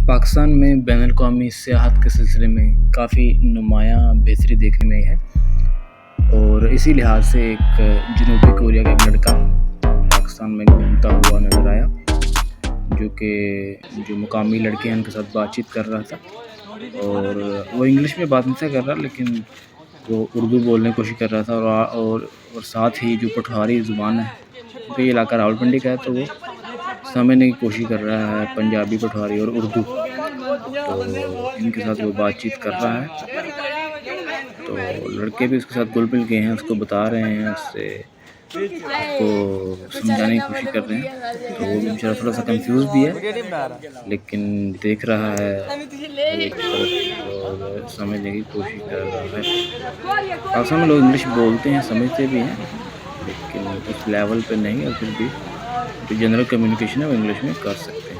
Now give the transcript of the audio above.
पाकिस्तान में बैनुल-अक़वामी सियाहत के सिलसिले में काफ़ी नुमायाँ बेहतरी देखने में है और इसी लिहाज से एक जनूबी कोरिया का एक लड़का पाकिस्तान में घूमता हुआ नज़र आया, जो मुकामी लड़के हैं उनके साथ बातचीत कर रहा था। और वो इंग्लिश में बात नहीं था कर रहा, लेकिन वो उर्दू बोलने की कोशिश कर रहा था। और साथ ही जो पठवारी ज़ुबान है, क्योंकि ये इलाका रावलपिंडी का है, तो वो समझने की कोशिश कर रहा है पंजाबी, पठवारी और उर्दू। तो इनके साथ वो बातचीत कर रहा है, तो लड़के भी उसके साथ घुल मिल गए हैं, उसको बता रहे हैं, उसको समझाने की कोशिश कर रहे हैं। तो वो बेचारा थोड़ा सा कंफ्यूज भी है, लेकिन देख रहा है एक तरफ और समझने की कोशिश कर रहा है। पाकिस्तान में लोग इंग्लिश बोलते हैं, समझते भी हैं, लेकिन उस लेवल पे नहीं, और फिर भी जो जनरल कम्युनिकेशन है वो इंग्लिश में कर सकते हैं।